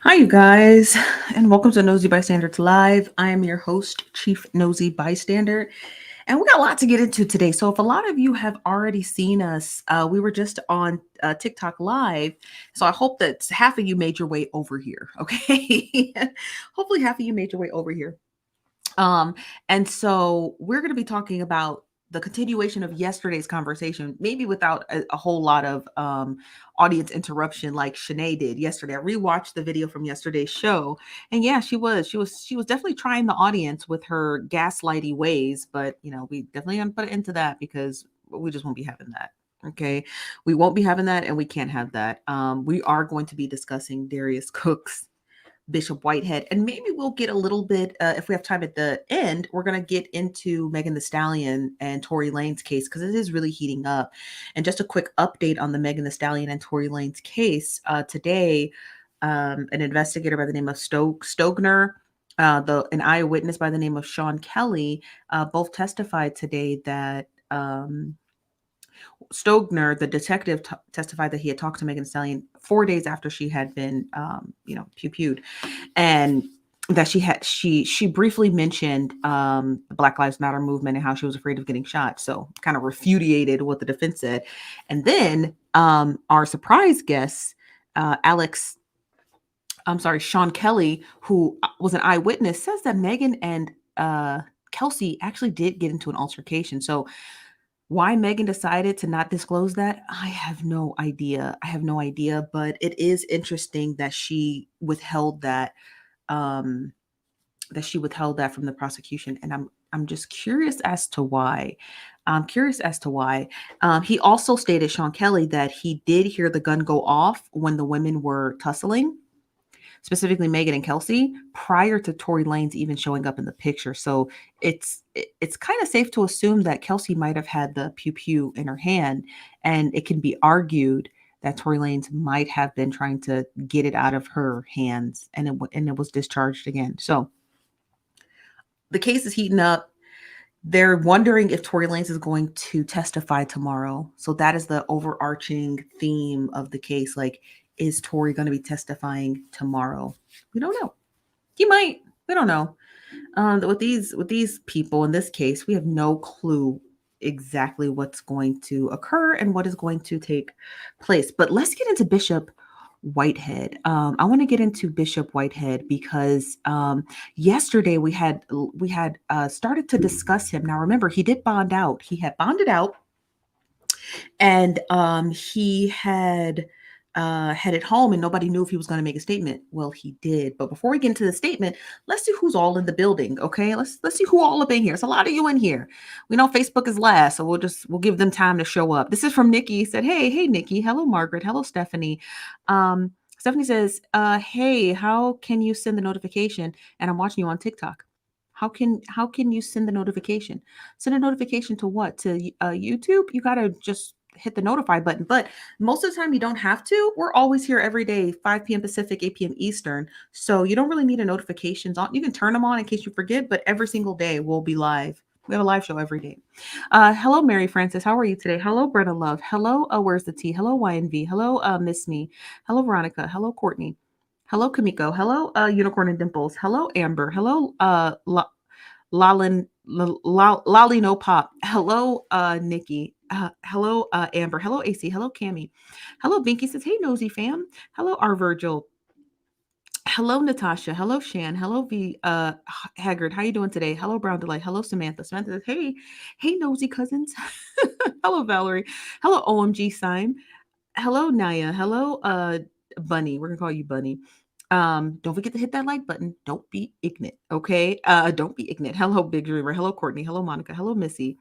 Hi, you guys, and welcome to Nosy Bystanders Live. I am your host, Chief Nosy Bystander, and we got a lot to get into today. So, if a lot of you have already seen us, we were just on TikTok Live. So, I hope that half of you made your way over here. Okay, hopefully, half of you made your way over here. Um, and so we're going to be talking about the continuation of yesterday's conversation, maybe without a whole lot of audience interruption like Shanae did yesterday. I rewatched the video from yesterday's show, and yeah, she was definitely trying the audience with her gaslighty ways, but we definitely gonna put it into that because we just won't be having that. Okay, we won't be having that, and we can't have that. We are going to be discussing Darius Cooks, Bishop Whitehead, and maybe we'll get a little bit, if we have time at the end, we're going to get into Megan Thee Stallion and Tory Lanez case because it is really heating up. And just a quick update on the Megan Thee Stallion and Tory Lanez case. Today, an investigator by the name of Stogner, an eyewitness by the name of Sean Kelly, both testified today that Stogner, the detective, testified that he had talked to Megan Thee Stallion 4 days after she had been, pew-pewed, and that she briefly mentioned the Black Lives Matter movement and how she was afraid of getting shot. So kind of refuted what the defense said, and then our surprise guest, Alex. I'm sorry, Sean Kelly, who was an eyewitness, says that Megan and Kelsey actually did get into an altercation. So why Megan decided to not disclose that, I have no idea. I have no idea, but it is interesting that she withheld um from the prosecution, and I'm just curious as to why. I'm curious as to why. He also stated, Sean Kelly, that he did hear the gun go off when the women were tussling, specifically Megan and Kelsey, prior to Tory Lanez even showing up in the picture. So it's kind of safe to assume that Kelsey might have had the pew pew in her hand, and it can be argued that Tory Lanez might have been trying to get it out of her hands, and it was discharged again. So the case is heating up. They're wondering if Tory Lanez is going to testify tomorrow. So that is the overarching theme of the case. Like, is Tory going to be testifying tomorrow? We don't know. He might. We don't know. With these people in this case, we have no clue exactly what's going to occur and what is going to take place. But let's get into Bishop Whitehead. I want to get into Bishop Whitehead because yesterday we had started to discuss him. Now remember, he did bond out. He had bonded out, and he had headed home, and nobody knew if he was going to make a statement. Well, he did. But before we get into the statement, let's see who's all in the building. Okay, let's see who all up in here. It's a lot of you in here. We know Facebook is last, so we'll give them time to show up. This is from Nikki. He said, hey Nikki. Hello Margaret. Hello Stephanie. Stephanie says, hey, how can you send the notification? And I'm watching you on TikTok. How can you send the notification? Send a notification to what? To YouTube? You gotta just hit the notify button. But most of the time you don't have to. We're always here every day, 5 p.m. Pacific, 8 p.m. Eastern. So you don't really need a notifications on. You can turn them on in case you forget, but every single day we'll be live. We have a live show every day. Hello, Mary Francis. How are you today? Hello, Brenna Love. Hello, Where's the Tea? Hello, YNV. Hello, Miss Me. Hello, Veronica. Hello, Courtney. Hello, Kamiko. Hello, Unicorn and Dimples. Hello, Amber. Hello, Lolly No Pop. Hello, Nikki. Hello, Amber. Hello, AC. Hello, Cammy. Hello, Binky says, hey, Nosy fam. Hello, R Virgil. Hello, Natasha. Hello, Shan. Hello, V Haggard. How you doing today? Hello, Brown Delight. Hello, Samantha. Samantha says, hey, Nosy cousins. Hello, Valerie. Hello, OMG Sign. Hello, Naya. Hello, Bunny. We're gonna call you Bunny. Don't forget to hit that like button. Don't be ignorant, okay? Don't be ignorant. Hello, Big Dreamer. Hello, Courtney. Hello, Monica. Hello, Missy.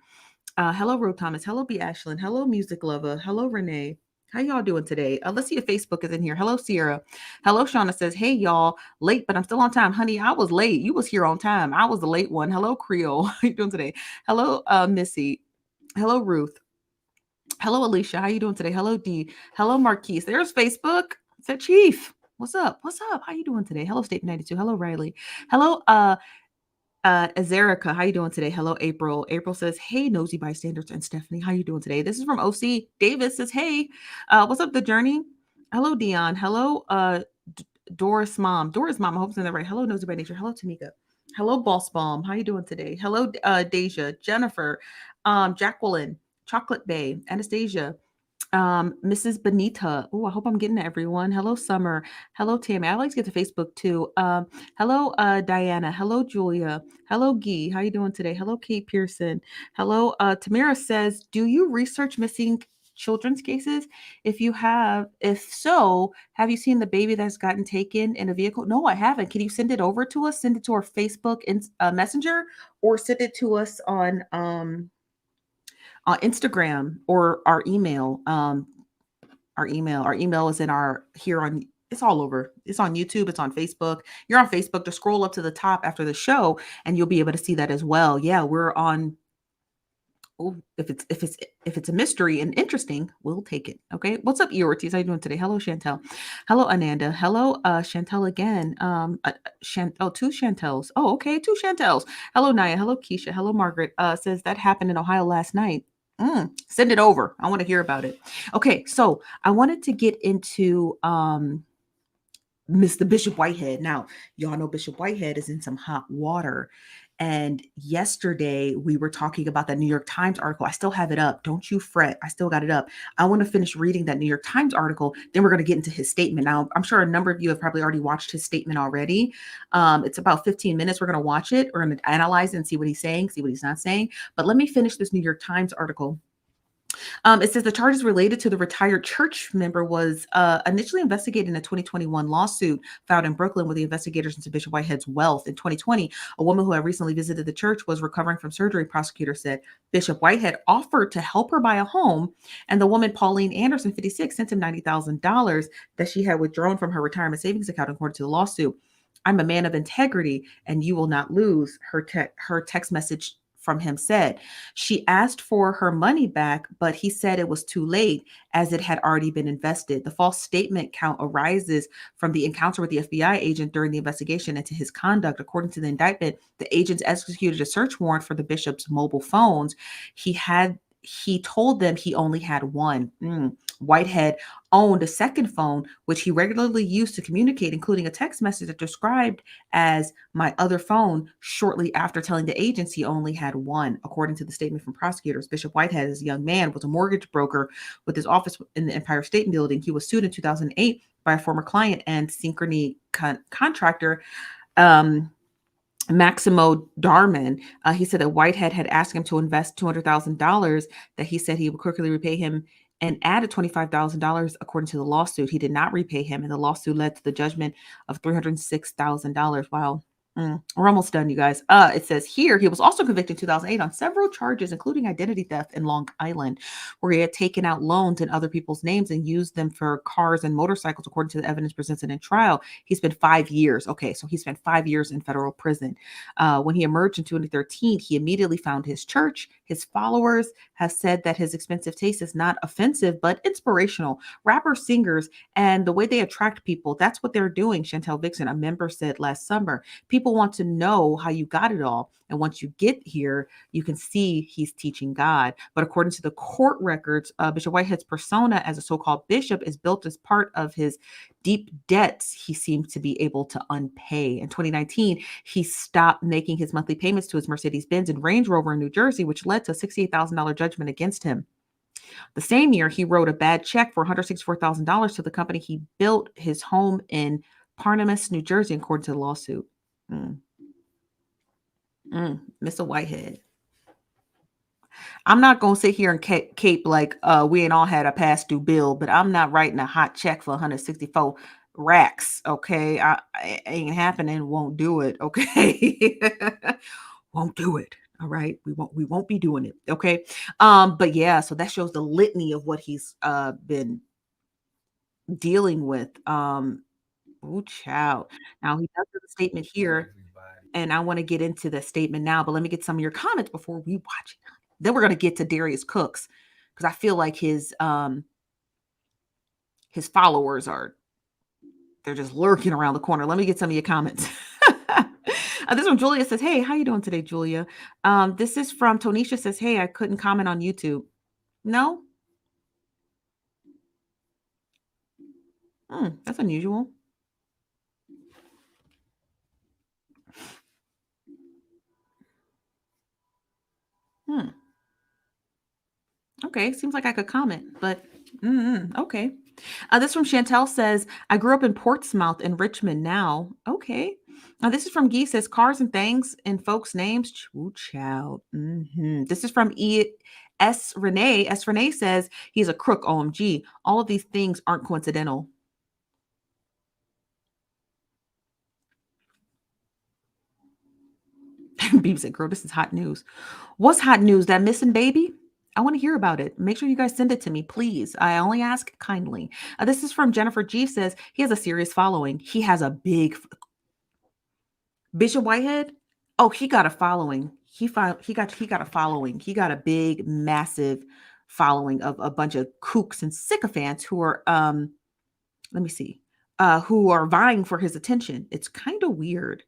Hello, Ro Thomas. Hello, B Ashlyn. Hello, Music Lover. Hello, Renee. How y'all doing today? Let's see if Facebook is in here. Hello, Sierra. Hello, Shauna says, hey, y'all. Late, but I'm still on time. Honey, I was late. You was here on time. I was the late one. Hello, Creole. How you doing today? Hello, Missy. Hello, Ruth. Hello, Alicia. How you doing today? Hello, D. Hello, Marquise. There's Facebook. Said Chief. What's up? What's up? How you doing today? Hello, State 92. Hello, Riley. Hello, Azerica. How you doing today? Hello, April. April says, hey, Nosy Bystanders and Stephanie. How you doing today? This is from OC. Davis says, hey, what's up, The Journey? Hello, Dion. Hello, Doris Mom. I hope I'm saying that right. Hello, Nosy by Nature. Hello, Tamika. Hello, Boss Bomb. How you doing today? Hello, Deja, Jennifer, Jacqueline, Chocolate Bay, Anastasia, Mrs. Benita. Oh, I hope I'm getting to everyone. Hello, Summer. Hello, Tammy. I like to get to Facebook too. Hello, Diana. Hello, Julia. Hello, Guy. How you doing today? Hello, Kate Pearson. Hello, Tamara says, do you research missing children's cases? If so, have you seen the baby that's gotten taken in a vehicle? No, I haven't. Can you send it over to us? Send it to our Facebook Messenger, or send it to us on Instagram or our email. Our email is in our here on. It's all over. It's on YouTube. It's on Facebook. You're on Facebook. Just scroll up to the top after the show, and you'll be able to see that as well. Yeah, we're on. Oh, if it's a mystery and interesting, we'll take it. Okay. What's up, Eortiz? How you doing today? Hello, Chantel. Hello, Ananda. Hello, Chantel again. Two Chantels. Oh, okay, two Chantels. Hello, Naya. Hello, Keisha. Hello, Margaret. Says that happened in Ohio last night. Send it over. I want to hear about it. Okay, so I wanted to get into Mr. Bishop Whitehead. Now, y'all know Bishop Whitehead is in some hot water. And yesterday we were talking about that New York Times article. I still have it up. Don't you fret. I still got it up. I want to finish reading that New York Times article. Then we're going to get into his statement. Now, I'm sure a number of you have probably already watched his statement already. It's about 15 minutes. We're going to watch it. We're going to analyze it and see what he's saying, see what he's not saying. But let me finish this New York Times article. It says the charges related to the retired church member was initially investigated in a 2021 lawsuit filed in Brooklyn with the investigators into Bishop Whitehead's wealth. In 2020, a woman who had recently visited the church was recovering from surgery. Prosecutors said Bishop Whitehead offered to help her buy a home, and the woman, Pauline Anderson, 56, sent him $90,000 that she had withdrawn from her retirement savings account, according to the lawsuit. I'm a man of integrity, and you will not lose, her text message from him said. She asked for her money back, but he said it was too late as it had already been invested. The false statement count arises from the encounter with the FBI agent during the investigation into his conduct. According to the indictment, the agents executed a search warrant for the bishop's mobile phones. He told them he only had one. Whitehead owned a second phone, which he regularly used to communicate, including a text message that described as my other phone shortly after telling the agents he only had one. According to the statement from prosecutors, Bishop Whitehead, as a young man, was a mortgage broker with his office in the Empire State Building. He was sued in 2008 by a former client and Synchrony contractor, Maximo Darman. He said that Whitehead had asked him to invest $200,000 that he said he would quickly repay him, and added $25,000 according to the lawsuit. He did not repay him, and the lawsuit led to the judgment of $306,000. Wow. We're almost done, you guys. It says here he was also convicted in 2008 on several charges, including identity theft in Long Island, where he had taken out loans in other people's names and used them for cars and motorcycles, according to the evidence presented in trial. He spent 5 years. Okay, so he spent 5 years in federal prison. When he emerged in 2013, he immediately found his church. His followers have said that his expensive taste is not offensive, but inspirational. Rappers, singers, and the way they attract people, that's what they're doing, Chantel Vixen, a member, said last summer. People want to know how you got it all. And once you get here, you can see he's teaching God. But according to the court records, Bishop Whitehead's persona as a so-called bishop is built as part of his deep debts he seems to be able to unpay. In 2019, he stopped making his monthly payments to his Mercedes-Benz and Range Rover in New Jersey, which led to a $68,000 judgment against him. The same year, he wrote a bad check for $164,000 to the company he built his home in Parnassus, New Jersey, according to the lawsuit. Mr. Whitehead. I'm not going to sit here and cape like we ain't all had a past due bill, but I'm not writing a hot check for 164 racks. Okay. It ain't happening. Won't do it. Okay. Won't do it. All right. We won't be doing it. Okay. But yeah, so that shows the litany of what he's been dealing with. Oh, child. Now he does have a statement here, and I want to get into the statement now, but let me get some of your comments before we watch it. Then we're going to get to Darius Cooks, because I feel like his followers they're just lurking around the corner. Let me get some of your comments. This one, Julia says, hey, how you doing today, Julia? This is from Tonisha says, hey, I couldn't comment on YouTube. No? That's unusual. Okay, seems like I could comment, but okay. This from Chantel says, I grew up in Portsmouth in Richmond now. Okay. Now this is from Gee says, cars and things in folks' names. Choo chow. This is from S. Renee. S. Renee says, he's a crook. OMG. All of these things aren't coincidental. Beeb said, girl, this is hot news. What's hot news? That missing baby? I want to hear about it. Make sure you guys send it to me, please. I only ask kindly. This is from Jennifer G. Says he has a serious following. He has a big Bishop Whitehead. Oh, he got a following. He got a following. He got a big, massive following of a bunch of kooks and sycophants who are let me see, who are vying for his attention. It's kind of weird.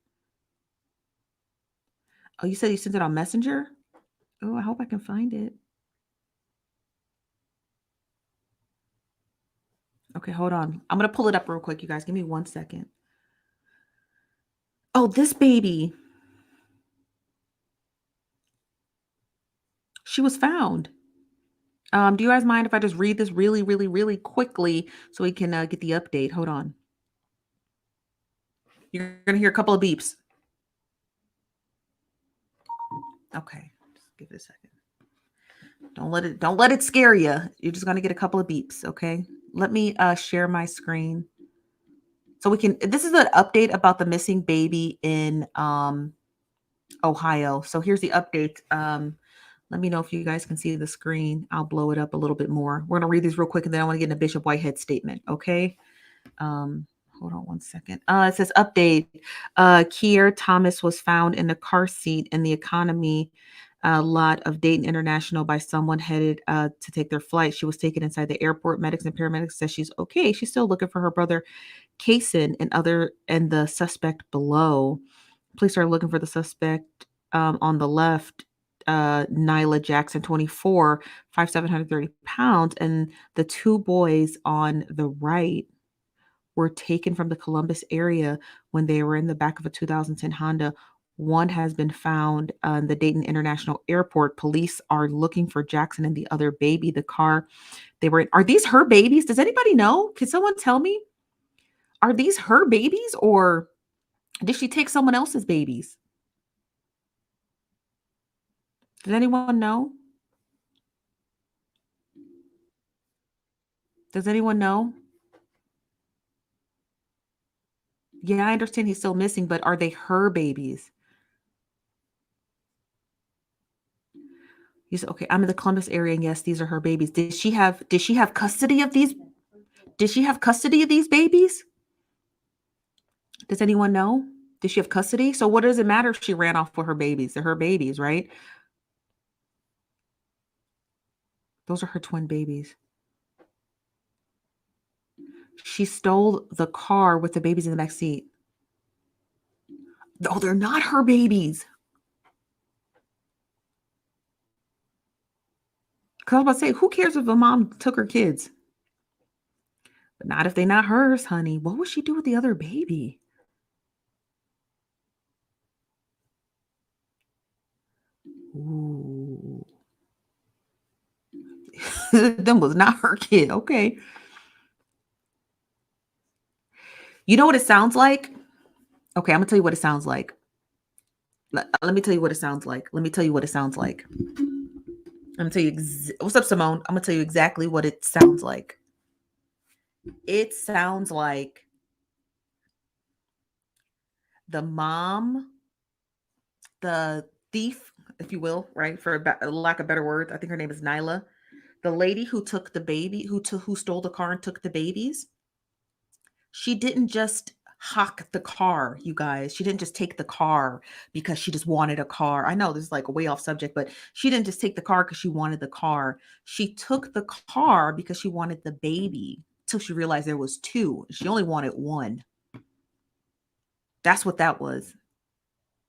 Oh, you said you sent it on Messenger? Oh, I hope I can find it. Okay, hold on. I'm going to pull it up real quick, you guys. Give me 1 second. Oh, this baby. She was found. Do you guys mind if I just read this really, really, really quickly so we can get the update? Hold on. You're going to hear a couple of beeps. Okay, just give it a second. Don't let it scare you. You're just going to get a couple of beeps, okay? Let me share my screen. So we can, this is an update about the missing baby in Ohio. So here's the update. Let me know if you guys can see the screen. I'll blow it up a little bit more. We're going to read these real quick, and then I want to get into Bishop Whitehead statement, okay? Hold on 1 second. It says update. Kier Thomas was found in the car seat in the economy lot of Dayton International by someone headed to take their flight. She was taken inside the airport. Medics and paramedics said she's okay. She's still looking for her brother, Kaysen, and the suspect below. Police are looking for the suspect on the left, Nyla Jackson, 24, 5'7", 130 pounds, and the two boys on the right were taken from the Columbus area when they were in the back of a 2010 Honda. One has been found in the Dayton International Airport. Police are looking for Jackson and the other baby. The car they were in. Are these her babies? Does anybody know? Can someone tell me? Are these her babies, or did she take someone else's babies? Does anyone know? Does anyone know? Yeah, I understand he's still missing, but are they her babies? You said, okay, I'm in the Columbus area, and yes, these are her babies. Did she have custody of these? Did she have custody of these babies? Does anyone know? Did she have custody? So what does it matter if she ran off with her babies? They're her babies, right? Those are her twin babies. She stole the car with the babies in the back seat. Oh, they're not her babies. Because I was about to say, who cares if a mom took her kids? But not if they're not hers, honey. What would she do with the other baby? Ooh. Them was not her kid. Okay. You know what it sounds like? Okay, I'm going to tell you what it sounds like. Let me tell you what it sounds like. Let me tell you what it sounds like. I'm going to tell you. What's up, Simone? I'm going to tell you exactly what it sounds like. It sounds like the mom, the thief, if you will, right? For lack of better words, I think her name is Nyla. The lady who took the baby, who stole the car and took the babies. She didn't just hock the car, you guys. She didn't just take the car because she just wanted a car. I know this is like a way off subject, but she didn't just take the car because she wanted the car. She took the car because she wanted the baby till she realized there was two. She only wanted one. That's what that was.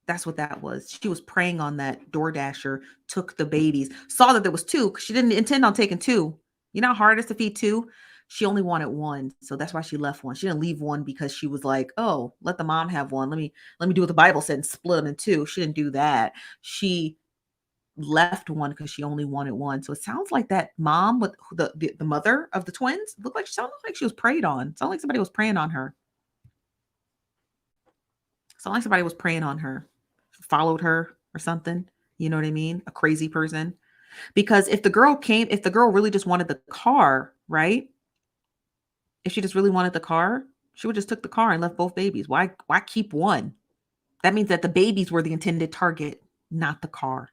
That's what that was. She was preying on that DoorDasher, took the babies, saw that there was two because she didn't intend on taking two. You know how hard it is to feed two? She only wanted one. So that's why she left one. She didn't leave one because she was like, oh, let the mom have one. Let me do what the Bible said and split them in two. She didn't do that. She left one because she only wanted one. So it sounds like that mom with the mother of the twins looked like, sounded like she was preyed on. Sounded like somebody was preying on her. Sounded like somebody was preying on her, followed her or something. You know what I mean? A crazy person. Because if the girl really just wanted the car, right? If she just really wanted the car, she would just took the car and left both babies. Why keep one? That means that the babies were the intended target, not the car.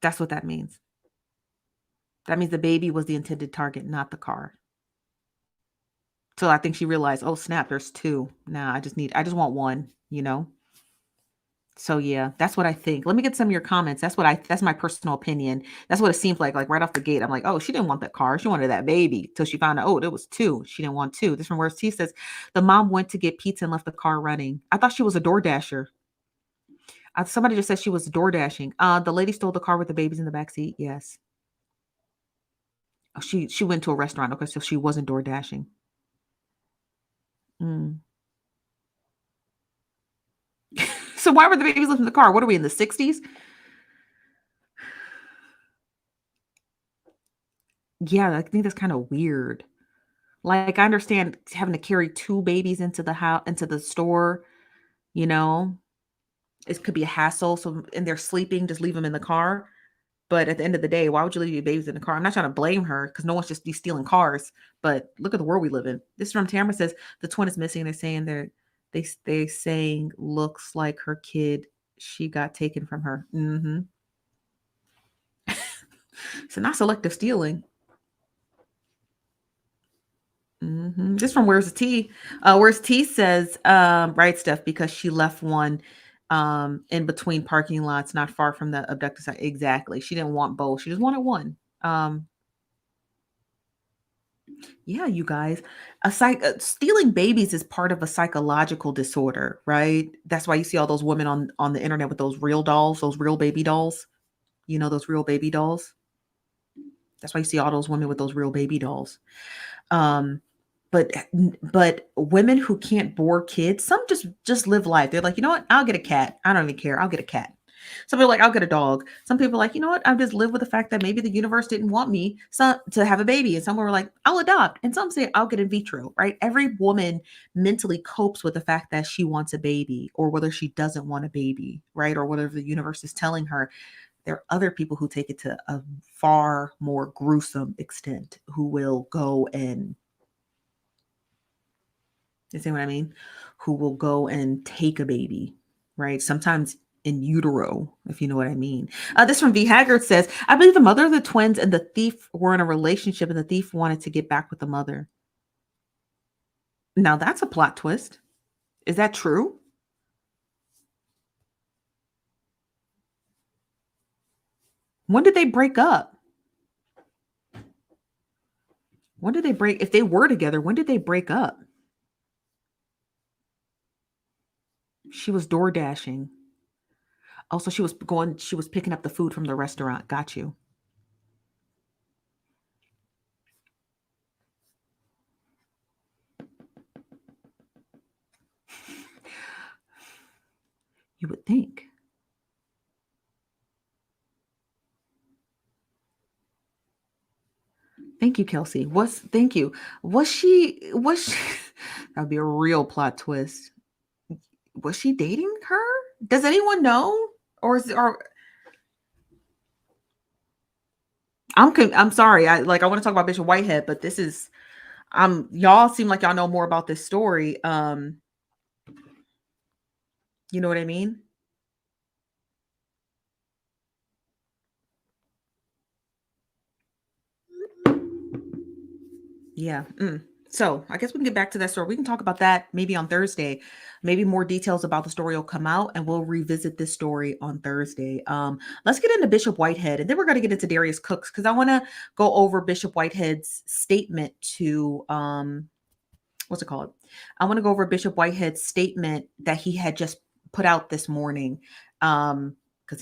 That's what that means. That means the baby was the intended target, not the car. So I think she realized, oh snap, there's two. Nah, I just want one, you know? So yeah, that's what I think. Let me get some of your comments. That's my personal opinion. That's what it seems like. Like right off the gate, I'm like, oh, she didn't want that car. She wanted that baby. Till she found out, oh, there was two. She didn't want two. This from where T says the mom went to get pizza and left the car running. I thought she was a door dasher. Somebody just said she was door dashing. The lady stole the car with the babies in the back seat. Yes. Oh, she went to a restaurant. Okay, so she wasn't door dashing. Mm. So why were the babies left in the car? What are we in the 60s? Yeah, I think that's kind of weird. Like I understand having to carry two babies into the house, into the store, you know, it could be a hassle. So and they're sleeping, just leave them in the car. But at the end of the day, why would you leave your babies in the car? I'm not trying to blame her because no one's just be stealing cars. But look at the world we live in. This from Tamara says the twin is missing. They're saying they saying looks like her kid. She got taken from her. Mm-hmm. So not selective stealing. Mm-hmm. Just from Where's the Tea? Where's T says right stuff because she left one in between parking lots, not far from the abducted site. Exactly. She didn't want both. She just wanted one. Yeah, you guys, stealing babies is part of a psychological disorder, right? That's why you see all those women on the internet with those real dolls, those real baby dolls. You know those real baby dolls. That's why you see all those women with those real baby dolls. Um, but women who can't board kids, some just live life. They're like, you know what? I'll get a cat. I don't even care. I'll get a cat. Some people are like, I'll get a dog. Some people are like, you know what? I'll just live with the fact that maybe the universe didn't want me to have a baby. And some were like, I'll adopt. And some say, I'll get in vitro, right? Every woman mentally copes with the fact that she wants a baby or whether she doesn't want a baby, right? Or whatever the universe is telling her. There are other people who take it to a far more gruesome extent who will go and, you see what I mean? Who will go and take a baby, right? Sometimes in utero, if you know what I mean. This from V. Haggard says, I believe the mother of the twins and the thief were in a relationship and the thief wanted to get back with the mother. Now that's a plot twist. Is that true? When did they break up? When did they break? If they were together, when did they break up? She was door dashing. Also, she was picking up the food from the restaurant. Got you. You would think. Thank you, Kelsey. Thank you. Was she that'd be a real plot twist. Was she dating her? Does anyone know? Or I'm sorry. I want to talk about Bishop Whitehead, but this is y'all seem like y'all know more about this story. You know what I mean? Yeah. So I guess we can get back to that story. We can talk about that maybe on Thursday. Maybe more details about the story will come out and we'll revisit this story on Thursday. Let's get into Bishop Whitehead and then we're going to get into Darius Cooks because I want to go over Bishop Whitehead's statement to what's it called? I want to go over Bishop Whitehead's statement that he had just put out this morning. Because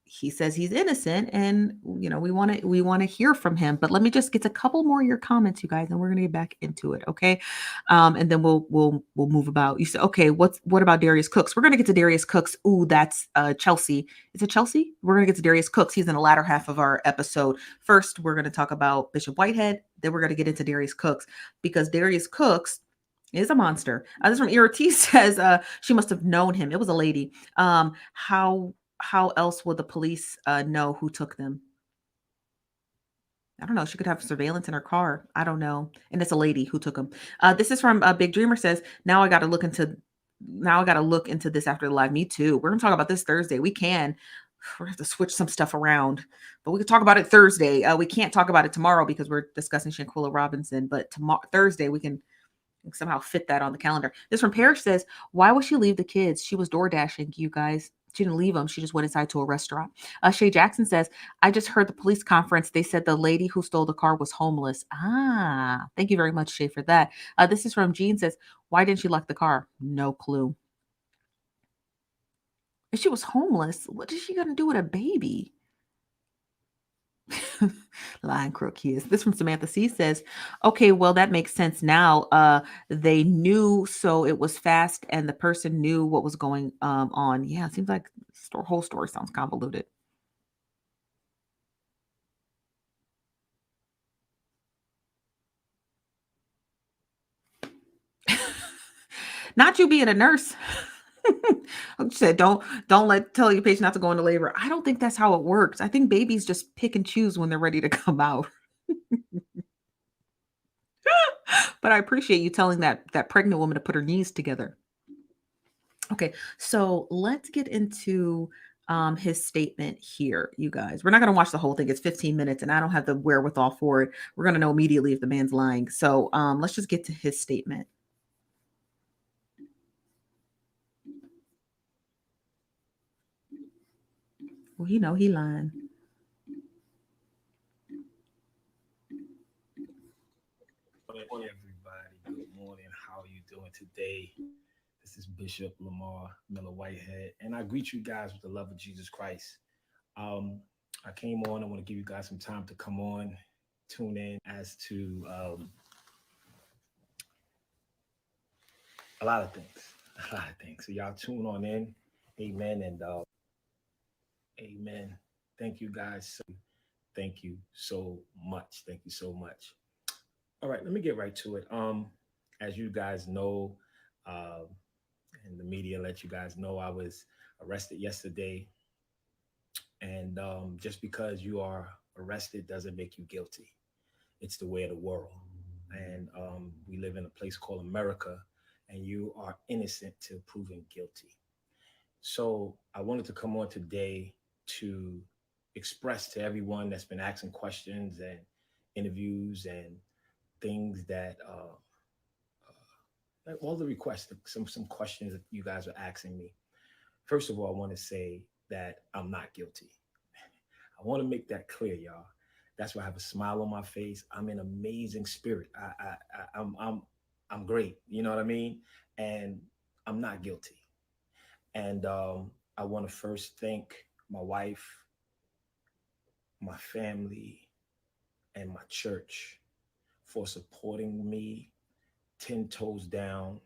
he says he's innocent, and we want to hear from him. But let me just get a couple more of your comments, you guys, and we're gonna get back into it, okay? And then we'll move about. You said, okay, what about Darius Cooks? We're gonna get to Darius Cooks. Ooh, that's Chelsea. Is it Chelsea? We're gonna get to Darius Cooks. He's in the latter half of our episode. First, we're gonna talk about Bishop Whitehead. Then we're gonna get into Darius Cooks, because Darius Cooks is a monster. This from Irati says she must have known him. It was a lady. How else would the police know who took them? I don't know. She could have surveillance in her car. I don't know. And it's a lady who took them. This is from Big Dreamer says, now I got to look into this after the live. Me too. We're going to talk about this Thursday. We're going to have to switch some stuff around, but we can talk about it Thursday. We can't talk about it tomorrow because we're discussing Shanquilla Robinson, but tomorrow, Thursday, we can somehow fit that on the calendar. This from Parrish says, why would she leave the kids? She was door dashing, you guys. She didn't leave them. She just went inside to a restaurant. Shay Jackson says, I just heard the police conference. They said the lady who stole the car was homeless. Thank you very much, Shay, for that. This is from Jean says, why didn't she lock the car? No clue. If she was homeless, what is she going to do with a baby? Lion crook he is. This from Samantha C says, okay, well, that makes sense now. They knew, so it was fast, and the person knew what was going on. Yeah, it seems like the whole story sounds convoluted. Not you being a nurse. I said, don't tell your patient not to go into labor. I don't think that's how it works. I think babies just pick and choose when they're ready to come out. But I appreciate you telling that pregnant woman to put her knees together. Okay, so let's get into his statement here, you guys. We're not going to watch the whole thing. It's 15 minutes, and I don't have the wherewithal for it. We're going to know immediately if the man's lying. So let's just get to his statement. Well, he lying. Morning, everybody. Good morning. How are you doing today? This is Bishop Lamar Miller Whitehead, and I greet you guys with the love of Jesus Christ. I came on. I want to give you guys some time to come on, tune in as to a lot of things. So y'all tune on in. Amen. And amen. Thank you guys. Thank you so much. Thank you so much. All right, let me get right to it. As you guys know, and the media let you guys know, I was arrested yesterday. And just because you are arrested doesn't make you guilty. It's the way of the world. And we live in a place called America, and you are innocent till proven guilty. So I wanted to come on today to express to everyone that's been asking questions and interviews and things that like all the requests, some questions that you guys are asking me. First of all, I want to say that I'm not guilty. I want to make that clear, y'all. That's why I have a smile on my face. I'm in amazing spirit. I'm great. You know what I mean? And I'm not guilty. And I want to first thank my wife, my family, and my church for supporting me 10 toes down.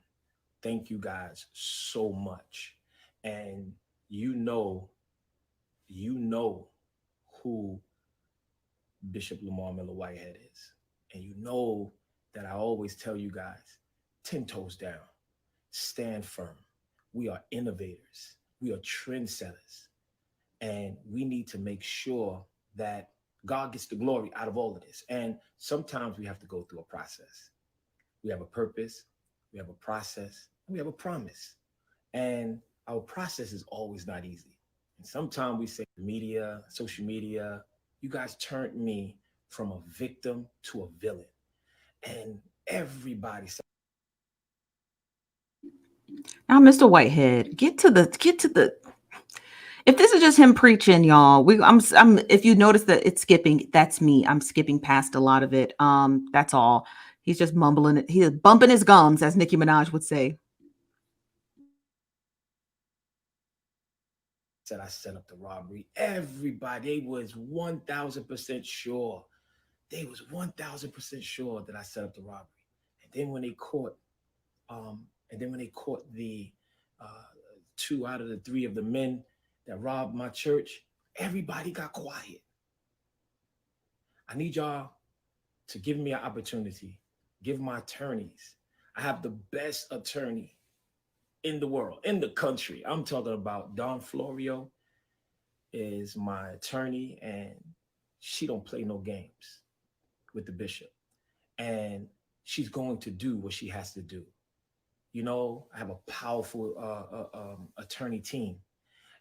Thank you guys so much. And you know who Bishop Lamar Miller Whitehead is. And you know that I always tell you guys 10 toes down, stand firm. We are innovators, we are trendsetters, and we need to make sure that God gets the glory out of all of this. And sometimes we have to go through a process. We have a purpose, we have a process, and we have a promise. And our process is always not easy. And sometimes we say media, social media, you guys turned me from a victim to a villain. And everybody said, Now, Mr. Whitehead, get to the. If this is just him preaching, y'all, I'm. If you notice that it's skipping, that's me. I'm skipping past a lot of it. That's all. He's just mumbling it. He's bumping his gums, as Nicki Minaj would say. said I set up the robbery. Everybody, they was 1,000% sure. They was 1,000% sure that I set up the robbery. And then when they caught, the uh, two out of the three of the men that robbed my church, everybody got quiet. I need y'all to give me an opportunity. Give my attorneys. I have the best attorney in the world, in the country. I'm talking about Don Florio is my attorney, and she don't play no games with the bishop. And she's going to do what she has to do. You know, I have a powerful attorney team,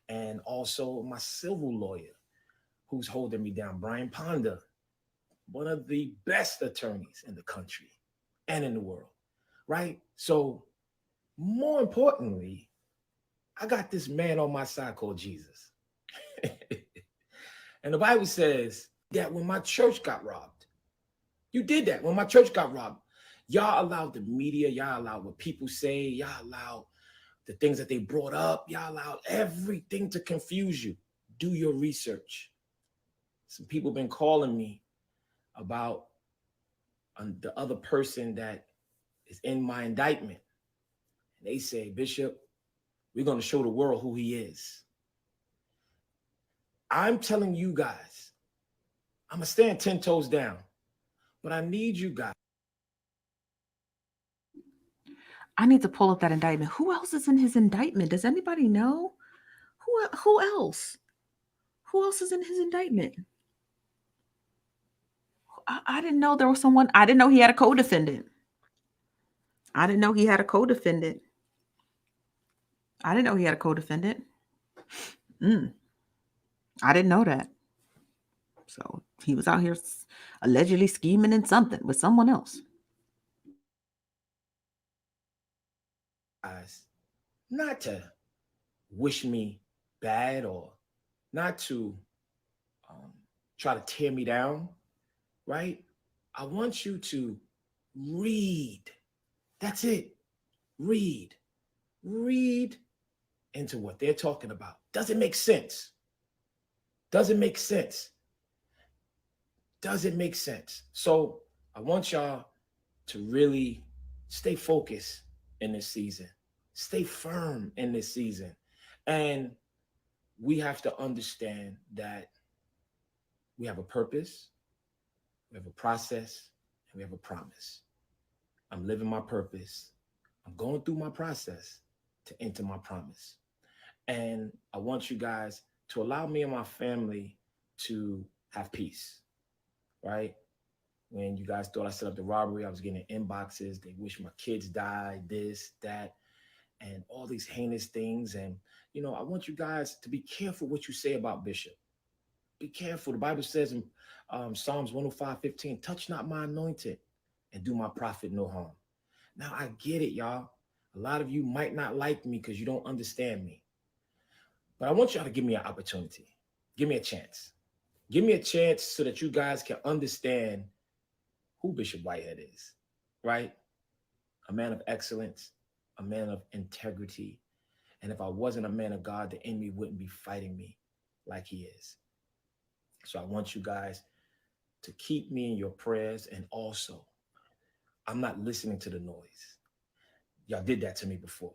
and also my civil lawyer who's holding me down, Brian Ponda, one of the best attorneys in the country and in the world, right? So, more importantly, I got this man on my side called Jesus. And the Bible says that when my church got robbed, you did that. When my church got robbed, y'all allowed the media, y'all allowed what people say, y'all allowed the things that they brought up, y'all allowed everything to confuse you. Do your research. Some people been calling me about the other person that is in my indictment. And they say, Bishop, we're going to show the world who he is. I'm telling you guys, I'm going to stand 10 toes down, but I need you guys. I need to pull up that indictment. Who else is in his indictment? Does anybody know? Who else? Who else is in his indictment? I didn't know there was someone. I didn't know he had a co-defendant. I didn't know he had a co-defendant. I didn't know he had a co-defendant. I didn't know that. So he was out here allegedly scheming in something with someone else. Guys, not to wish me bad or not to try to tear me down, right? I want you to read. That's it. Read. Read into what they're talking about. Does it make sense? Does it make sense? Does it make sense? So I want y'all to really stay focused in this season. Stay firm in this season. And we have to understand that we have a purpose, we have a process, and we have a promise. I'm living my purpose. I'm going through my process to enter my promise. And I want you guys to allow me and my family to have peace, right? When you guys thought I set up the robbery, I was getting inboxes. They wish my kids died, this, that, and all these heinous things. And, I want you guys to be careful what you say about Bishop. Be careful. The Bible says in Psalms 105:15, touch not my anointed and do my prophet no harm. Now, I get it, y'all. A lot of you might not like me because you don't understand me. But I want y'all to give me an opportunity. Give me a chance. Give me a chance so that you guys can understand who Bishop Whitehead is, right? A man of excellence, a man of integrity. And if I wasn't a man of God, the enemy wouldn't be fighting me like he is. So I want you guys to keep me in your prayers. And also, I'm not listening to the noise. Y'all did that to me before.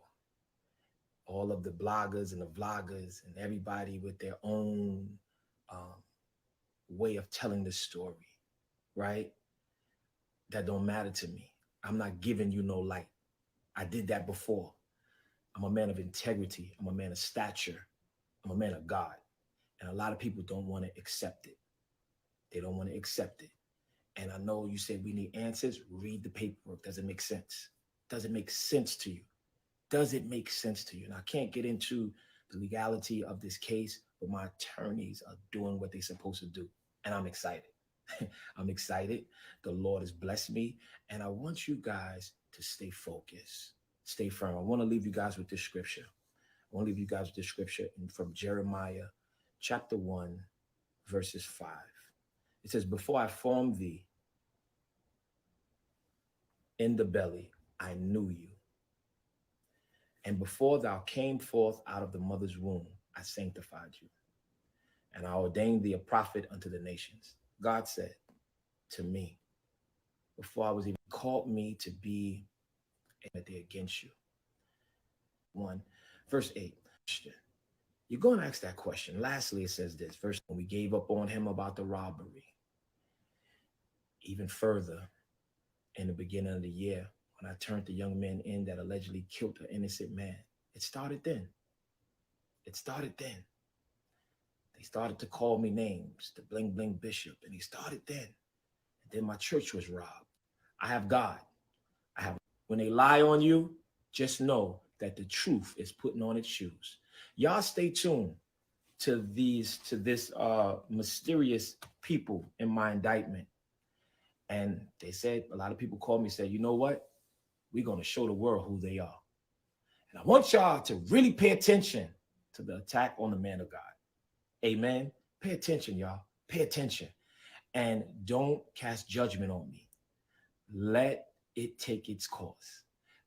All of the bloggers and the vloggers and everybody with their own way of telling the story, right? That don't matter to me. I'm not giving you no light. I did that before. I'm a man of integrity. I'm a man of stature. I'm a man of God. And a lot of people don't want to accept it. They don't want to accept it. And I know you say we need answers. Read the paperwork. Does it make sense? Does it make sense to you? Does it make sense to you? And I can't get into the legality of this case, but my attorneys are doing what they're supposed to do. And I'm excited. I'm excited. The Lord has blessed me. And I want you guys to stay focused, stay firm. I want to leave you guys with this scripture. I want to leave you guys with this scripture from Jeremiah chapter 1, verses 5. It says, before I formed thee in the belly, I knew you. And before thou came forth out of the mother's womb, I sanctified you, and I ordained thee a prophet unto the nations. God said to me, before I was even called me to be a day against you. 1, verse 8. You're going to ask that question. Lastly, it says this, verse, when we gave up on him about the robbery. Even further, in the beginning of the year, when I turned the young men in that allegedly killed an innocent man, it started then. It started then. They started to call me names, the bling bling bishop, and he started then. And then my church was robbed. I have God. I have. When they lie on you, just know that the truth is putting on its shoes. Y'all stay tuned to this mysterious people in my indictment. And they said, a lot of people called me and said, you know what? We're going to show the world who they are. And I want y'all to really pay attention to the attack on the man of God. Amen. Pay attention, y'all. Pay attention. And don't cast judgment on me. Let it take its course.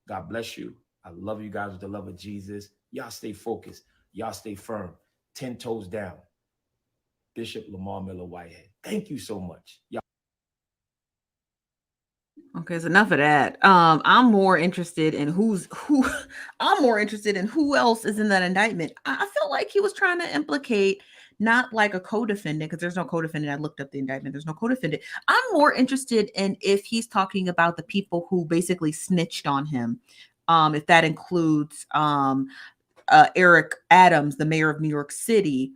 God bless you. I love you guys with the love of Jesus. Y'all stay focused. Y'all stay firm. 10 toes down. Bishop Lamar Miller Whitehead. Thank you so much. Y'all. Okay, so enough of that. I'm more interested in who. I'm more interested in who else is in that indictment. I felt like he was trying to implicate not like a co-defendant, because there's no co-defendant. I looked up the indictment. There's no co-defendant. I'm more interested in if he's talking about the people who basically snitched on him. If that includes Eric Adams, the mayor of New York City,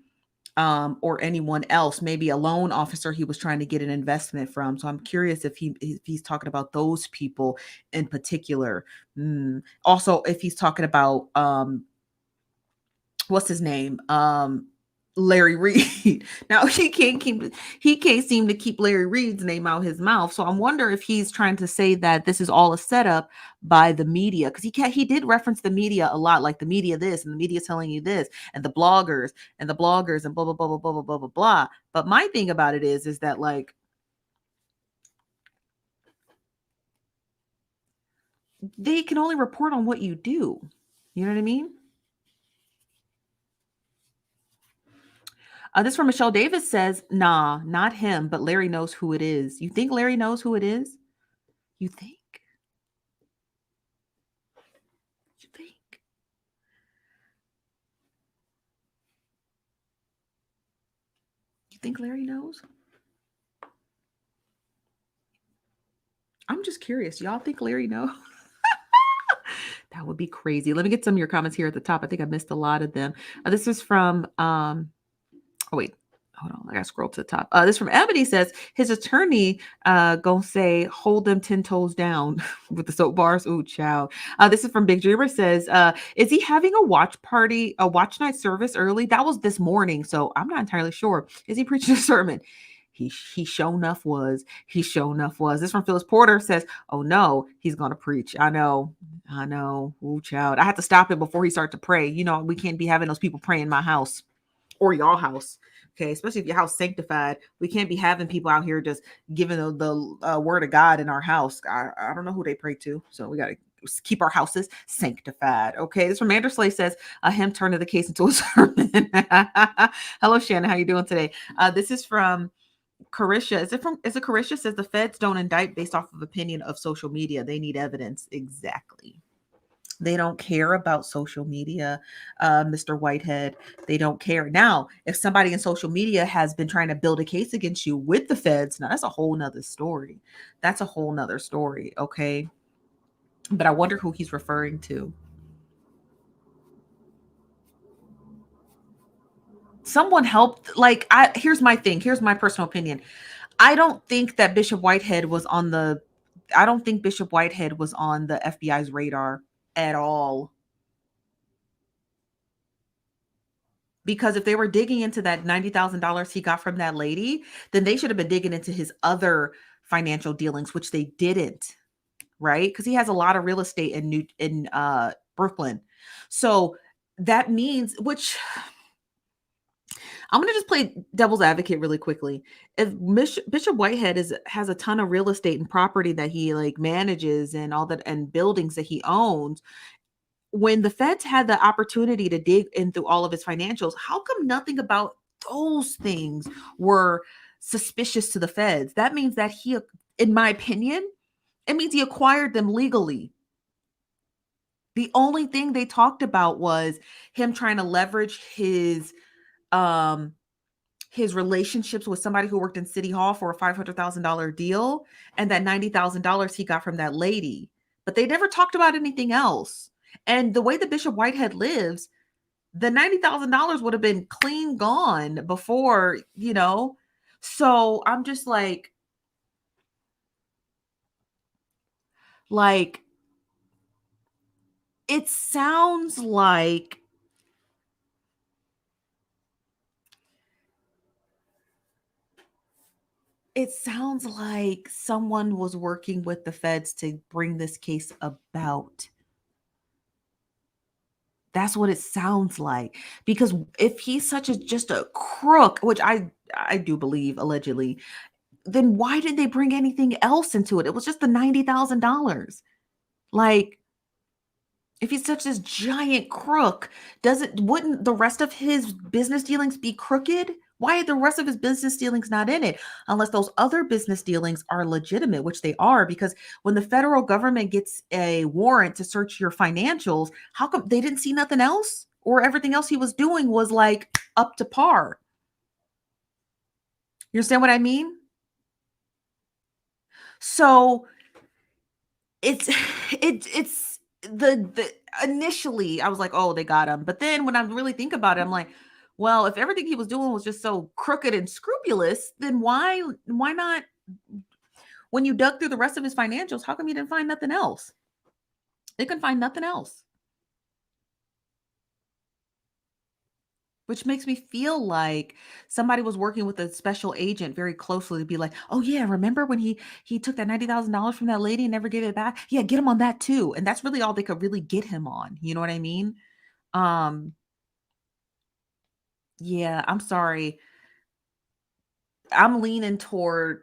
or anyone else, maybe a loan officer he was trying to get an investment from. So I'm curious if he's talking about those people in particular. Also, if he's talking about what's his name? Larry Reed. Now he can't seem to keep Larry Reed's name out his mouth. So I wonder if he's trying to say that this is all a setup by the media, because he did reference the media a lot, like the media this and the media telling you this, and the bloggers and blah blah blah blah blah blah blah blah blah. But my thing about it is that, like, they can only report on what you do. You know what I mean? This from Michelle Davis says, nah, not him, but Larry knows who it is. You think Larry knows who it is? You think? You think? You think Larry knows? I'm just curious. Y'all think Larry knows? That would be crazy. Let me get some of your comments here at the top. I think I missed a lot of them. This is from, oh, wait. Hold on, I gotta scroll to the top. This from Ebony says his attorney gonna say hold them 10 toes down with the soap bars. Ooh, child. This is from Big Dreamer says, is he having a watch night service early? That was this morning, so I'm not entirely sure. Is he preaching a sermon? He sure enough was. He sure enough was. This from Phyllis Porter says, oh no, he's gonna preach. I know. Ooh, child. I had to stop him before he started to pray. You know, we can't be having those people praying in my house or your house. Okay, especially if your house sanctified. We can't be having people out here just giving the word of God in our house. I don't know who they pray to, so we got to keep our houses sanctified. Okay, this from Amanda Slay says, him turning the case into a sermon. Hello, Shannon. How you doing today? This is from Carisha. Is it Carisha says the feds don't indict based off of opinion of social media. They need evidence. Exactly. They don't care about social media, Mr. Whitehead. They don't care. Now, if somebody in social media has been trying to build a case against you with the feds, now that's a whole nother story. That's a whole nother story, okay? But I wonder who he's referring to. Someone helped. Here's my thing. Here's my personal opinion. I don't think Bishop Whitehead was on the FBI's radar at all. Because if they were digging into that $90,000 he got from that lady, then they should have been digging into his other financial dealings, which they didn't, right? Because he has a lot of real estate in Brooklyn. So that means, which I'm going to just play devil's advocate really quickly. If Bishop Whitehead has a ton of real estate and property that he like manages and all that, and buildings that he owns, when the feds had the opportunity to dig in through all of his financials, how come nothing about those things were suspicious to the feds? That means that he, in my opinion, it means he acquired them legally. The only thing they talked about was him trying to leverage um his relationships with somebody who worked in City Hall for a $500,000 deal, and that $90,000 he got from that lady. But they never talked about anything else. And the way that Bishop Whitehead lives, the $90,000 would have been clean gone before, you know. So I'm just like it sounds like someone was working with the feds to bring this case about. That's what it sounds like. Because if he's such a just a crook, which I do believe allegedly, then why did they bring anything else into it? It was just the $90,000. Like, if he's such this giant crook, wouldn't the rest of his business dealings be crooked? Why are the rest of his business dealings not in it? Unless those other business dealings are legitimate, which they are, because when the federal government gets a warrant to search your financials, how come they didn't see nothing else? Or everything else he was doing was like up to par. You understand what I mean? So it's it's the initially I was like, oh, they got him. But then when I really think about it, I'm like, well, if everything he was doing was just so crooked and scrupulous, then why not, when you dug through the rest of his financials, how come you didn't find nothing else? They couldn't find nothing else. Which makes me feel like somebody was working with a special agent very closely to be like, oh yeah, remember when he took that $90,000 from that lady and never gave it back? Yeah, get him on that too. And that's really all they could really get him on. You know what I mean? Um, yeah, I'm sorry. I'm leaning toward,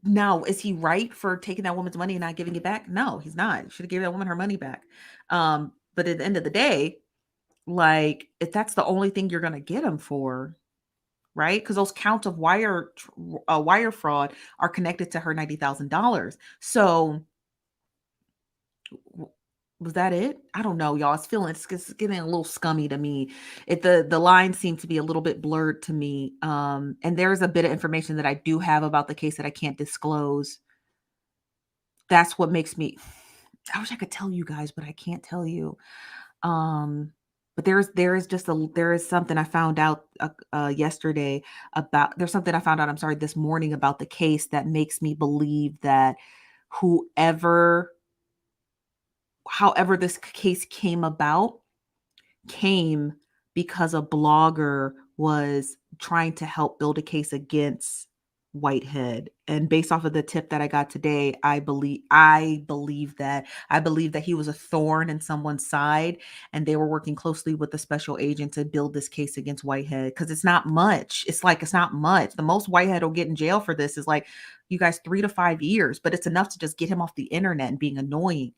now, is he right for taking that woman's money and not giving it back? No, he's not. Should have gave that woman her money back. But at the end of the day, like, if that's the only thing you're gonna get him for, right? Because those counts of wire fraud are connected to her $90,000. So w- was that it? I don't know, y'all. It's getting a little scummy to me. The lines seem to be a little bit blurred to me. And there's a bit of information that I do have about the case that I can't disclose. That's what makes me. I wish I could tell you guys, but I can't tell you. Um, but there is something I found out yesterday about. There's something I found out. I'm sorry, this morning about the case that makes me believe that whoever, however this case came about, came because a blogger was trying to help build a case against Whitehead. And based off of the tip that I got today, I believe that he was a thorn in someone's side, and they were working closely with the special agent to build this case against Whitehead, because it's not much. It's not much. The most Whitehead will get in jail for this is like, you guys, 3 to 5 years, but it's enough to just get him off the internet and being annoying.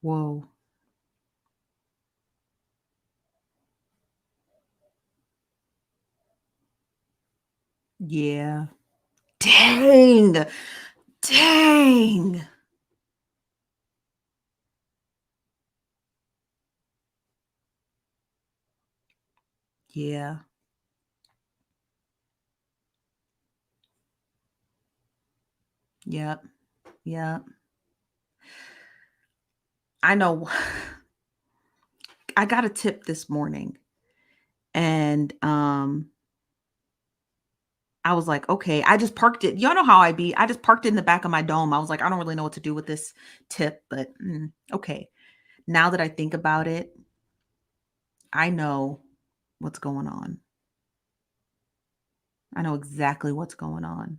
Whoa. Yeah. Dang. Dang. Yeah. Yep. Yep. I know. I got a tip this morning, and I was like, okay, I just parked it. Y'all know how I be. I just parked it in the back of my dome. I was like, I don't really know what to do with this tip, but okay. Now that I think about it, I know what's going on. I know exactly what's going on.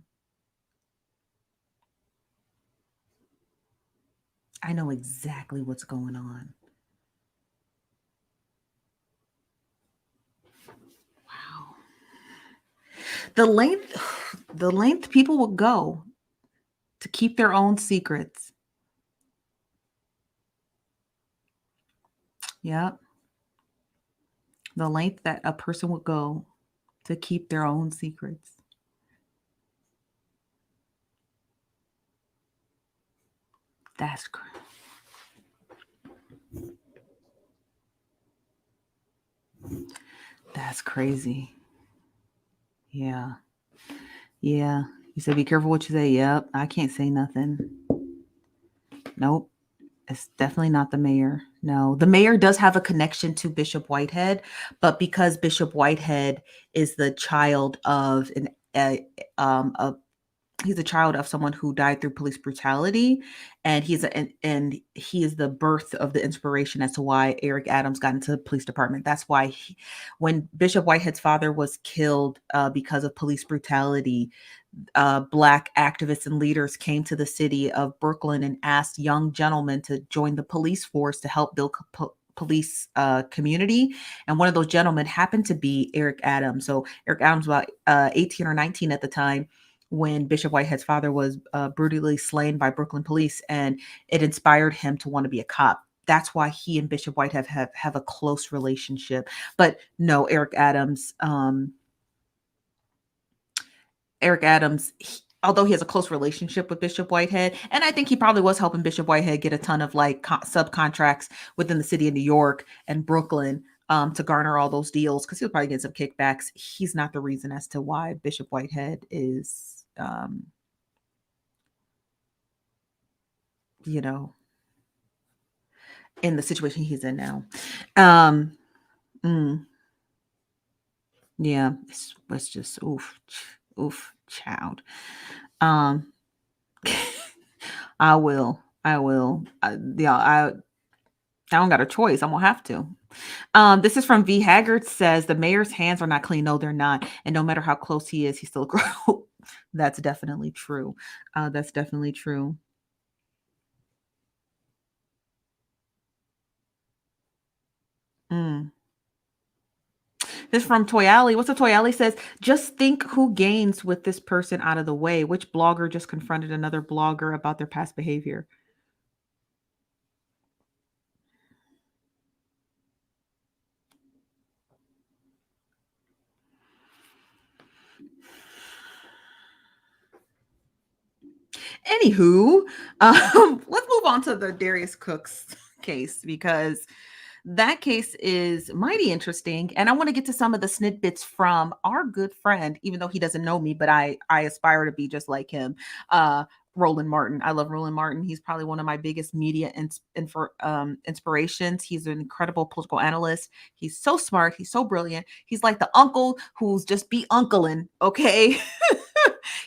I know exactly what's going on. Wow. The length people will go to keep their own secrets. Yep. The length that a person would go to keep their own secrets. That's crazy. Yeah. Yeah. You said be careful what you say. Yep. I can't say nothing. Nope. It's definitely not the mayor. No, the mayor does have a connection to Bishop Whitehead, but because Bishop Whitehead is the child of he's a child of someone who died through police brutality, and and he is the birth of the inspiration as to why Eric Adams got into the police department. That's why when Bishop Whitehead's father was killed because of police brutality, Black activists and leaders came to the city of Brooklyn and asked young gentlemen to join the police force to help build police community. And one of those gentlemen happened to be Eric Adams. So Eric Adams was about 18 or 19 at the time when Bishop Whitehead's father was brutally slain by Brooklyn police, and it inspired him to want to be a cop. That's why he and Bishop Whitehead have a close relationship. But no, Eric Adams, although he has a close relationship with Bishop Whitehead, and I think he probably was helping Bishop Whitehead get a ton of like subcontracts within the city of New York and Brooklyn to garner all those deals, because he was probably getting some kickbacks. He's not the reason as to why Bishop Whitehead is, in the situation he's in now. Yeah, it's just oof, child. I will. I don't got a choice. I'm gonna have to. This is from V. Haggard. Says the mayor's hands are not clean. No, they're not. And no matter how close he is, he's still a crook. That's definitely true. That's definitely true. This from Toyali. What's a Toyali says? Just think who gains with this person out of the way. Which blogger just confronted another blogger about their past behavior? Anywho, let's move on to the Darius Cooks case, because that case is mighty interesting, and I want to get to some of the snippets from our good friend, even though he doesn't know me, but I aspire to be just like him. Roland Martin. I love Roland Martin. He's probably one of my biggest media inspirations. He's an incredible political analyst. He's so smart. He's so brilliant. He's like the uncle who's just be uncling, okay?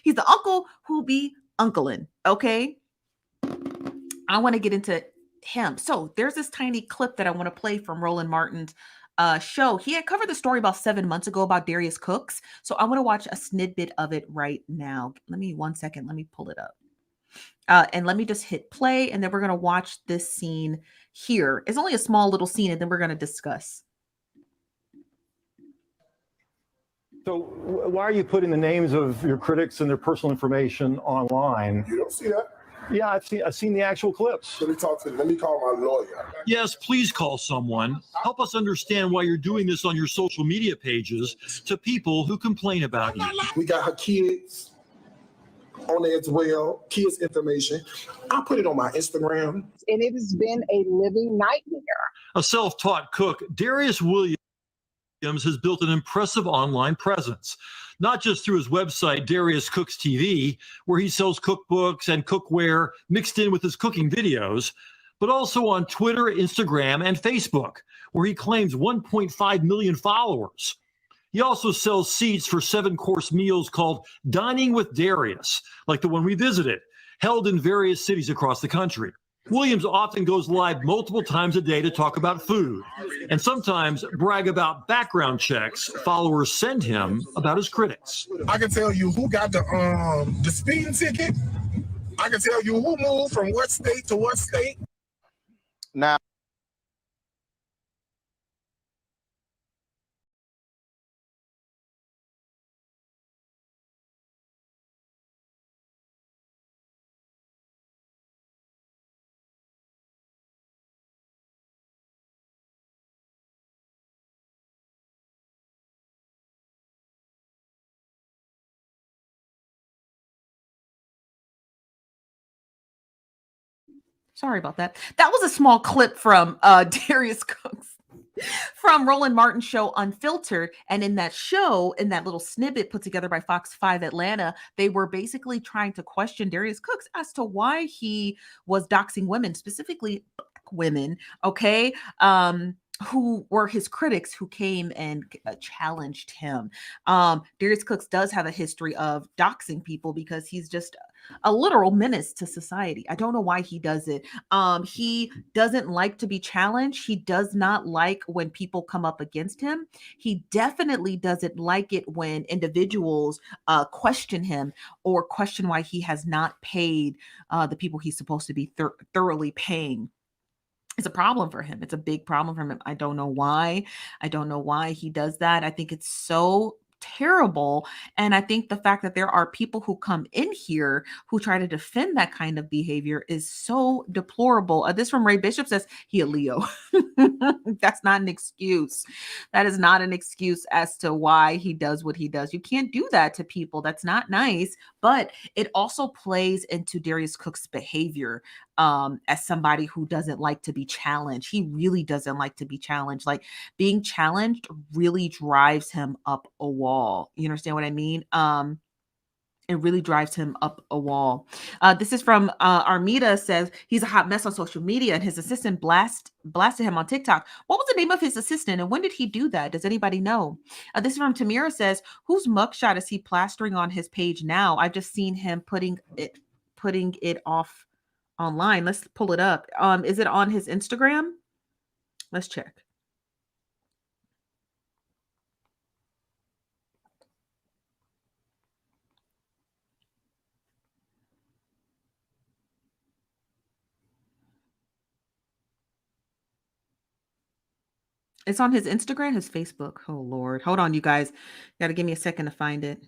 He's the uncle who be uncling, okay? I want to get into him. So there's this tiny clip that I want to play from Roland Martin's show. He had covered the story about 7 months ago about Darius Cooks. So I want to watch a snippet of it right now. Let me 1 second. Let me pull it up. And let me just hit play, and then we're going to watch this scene here. It's only a small little scene, and then we're going to discuss. So why are you putting the names of your critics and their personal information online? You don't see that? Yeah, I've seen the actual clips. Let me call my lawyer. Yes, please call someone. Help us understand why you're doing this on your social media pages to people who complain about you. We got her kids on there as well, kids' information. I put it on my Instagram. And it has been a living nightmare. A self-taught cook, Darius Williams has built an impressive online presence, not just through his website, Darius Cooks TV, where he sells cookbooks and cookware mixed in with his cooking videos, but also on Twitter, Instagram, and Facebook, where he claims 1.5 million followers. He also sells seats for 7-course meals called Dining with Darrius, like the one we visited, held in various cities across the country. Williams often goes live multiple times a day to talk about food and sometimes brag about background checks followers send him about his critics. I can tell you who got the speeding ticket. I can tell you who moved from what state to what state. Now, Sorry about that. That was a small clip from Darius Cooks from Roland Martin's show Unfiltered. And in that show, in that little snippet put together by Fox 5 Atlanta, they were basically trying to question Darius Cooks as to why he was doxing women, specifically Black women, okay? Who were his critics who came and challenged him. Darius Cooks does have a history of doxing people because he's just a literal menace to society. I don't know why he does it. He doesn't like to be challenged. He does not like when people come up against him. He definitely doesn't like it when individuals question him or question why he has not paid the people he's supposed to be thoroughly paying. It's a problem for him. It's a big problem for him. I don't know why. I don't know why he does that. I think it's so terrible. And I think the fact that there are people who come in here who try to defend that kind of behavior is so deplorable. This from Ray Bishop says he a Leo. That's not an excuse. That is not an excuse as to why he does what he does. You can't do that to people. That's not nice. But it also plays into Darius Cooks' behavior as somebody who doesn't like to be challenged. He really doesn't like to be challenged. Like being challenged really drives him up a wall. You understand what I mean? It really drives him up a wall. This is from Armida says he's a hot mess on social media and his assistant blasted him on TikTok. What was the name of his assistant and when did he do that? Does anybody know? This is from Tamira says, whose mugshot is he plastering on his page now? I've just seen him putting it off online. Let's pull it up. Is it on his Instagram? Let's check. It's on his Instagram, his Facebook. Oh Lord. Hold on, you guys. You got to give me a second to find it.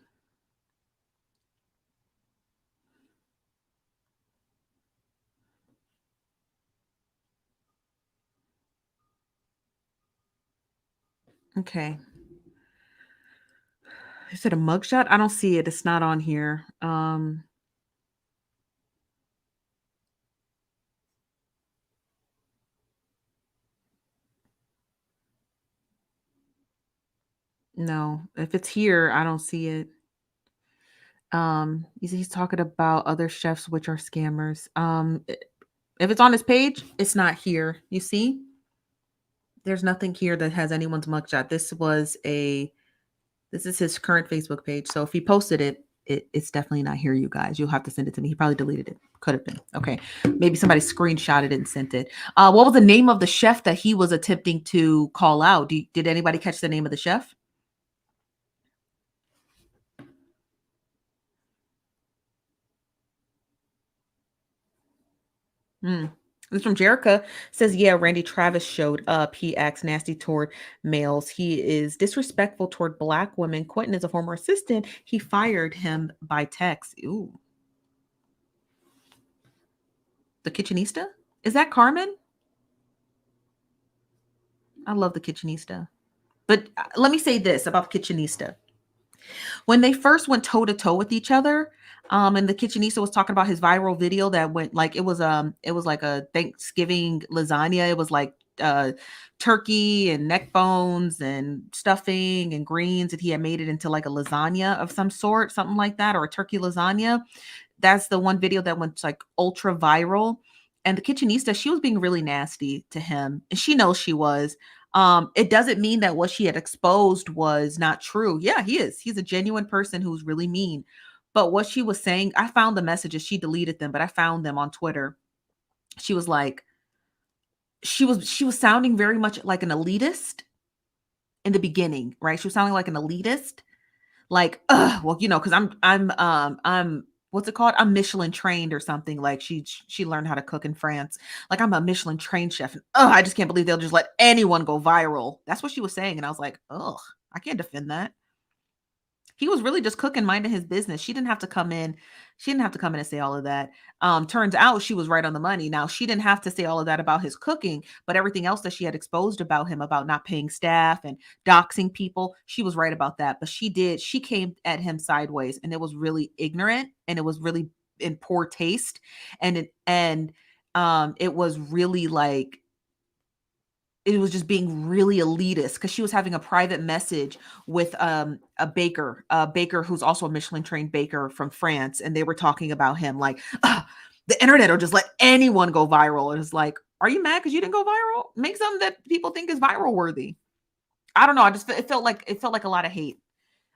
Okay. Is it a mugshot? I don't see it. It's not on here. No, if it's here, I don't see it. He's talking about other chefs which are scammers. If it's on his page, it's not here. You see? There's nothing here that has anyone's mugshot. This is his current Facebook page. So if he posted it, it's definitely not here, you guys. You'll have to send it to me. He probably deleted it. Could have been. Okay. Maybe somebody screenshotted it and sent it. What was the name of the chef that he was attempting to call out? Did anybody catch the name of the chef? This from Jerica says, yeah, Randy Travis showed up. He acts nasty toward males. He is disrespectful toward Black women. Quentin is a former assistant. He fired him by text. Ooh. The Kitchenista? Is that Carmen? I love the Kitchenista. But let me say this about the Kitchenista. When they first went toe to toe with each other, and the Kitchenista was talking about his viral video that went like it was like a Thanksgiving lasagna. It was like turkey and neck bones and stuffing and greens, and he had made it into like a lasagna of some sort, something like that, or a turkey lasagna. That's the one video that went like ultra viral. And the Kitchenista, she was being really nasty to him, and she knows she was. It doesn't mean that what she had exposed was not true. Yeah, he is. He's a genuine person who's really mean. But what she was saying, I found the messages. She deleted them, but I found them on Twitter. she was like, she was sounding very much like an elitist in the beginning, right? She was sounding like an elitist, like, well, because I'm what's it called? I'm Michelin trained or something. Like she learned how to cook in France. Like, I'm a Michelin trained chef, and I just can't believe they'll just let anyone go viral. That's what she was saying, and I was like, I can't defend that. He was really just cooking, minding his business. She didn't have to come in. She didn't have to come in and say all of that. Turns out she was right on the money. Now, she didn't have to say all of that about his cooking, but everything else that she had exposed about him, about not paying staff and doxing people, she was right about that. But she came at him sideways, and it was really ignorant, and it was really in poor taste. It was really like, it was just being really elitist, because she was having a private message with a baker who's also a Michelin trained baker from France, and they were talking about him like, the internet will just let anyone go viral. And it's like, are you mad because you didn't go viral? Make something that people think is viral worthy. I don't know. It felt like a lot of hate.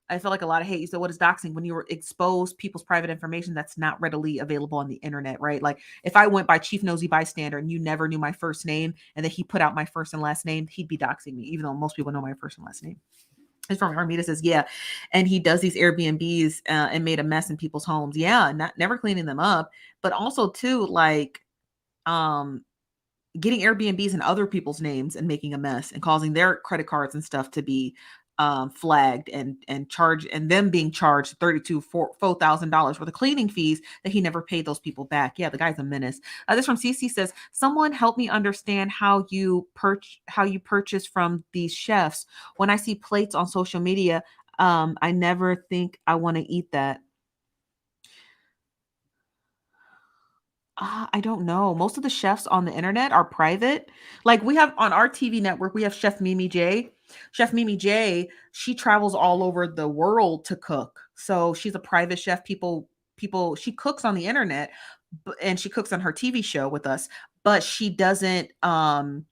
I felt like a lot of hate. You said, what is doxing? When you expose people's private information that's not readily available on the internet, right? Like, if I went by Chief Nosy Bystander and you never knew my first name, and then he put out my first and last name, he'd be doxing me, even though most people know my first and last name. It's from Armida says, yeah. And he does these Airbnbs and made a mess in people's homes. Yeah. Never cleaning them up, but also too, like, getting Airbnbs in other people's names and making a mess and causing their credit cards and stuff to be flagged and charged, and them being charged $4,000 for the cleaning fees that he never paid those people back. Yeah, the guy's a menace. This from CC says, someone help me understand how you purchase from these chefs. When I see plates on social media, I never think I want to eat that. I don't know. Most of the chefs on the internet are private. Like, we have on our TV network, we have Chef Mimi J. Chef Mimi J, she travels all over the world to cook. So she's a private chef. She cooks on the internet, and she cooks on her TV show with us, but she doesn't sell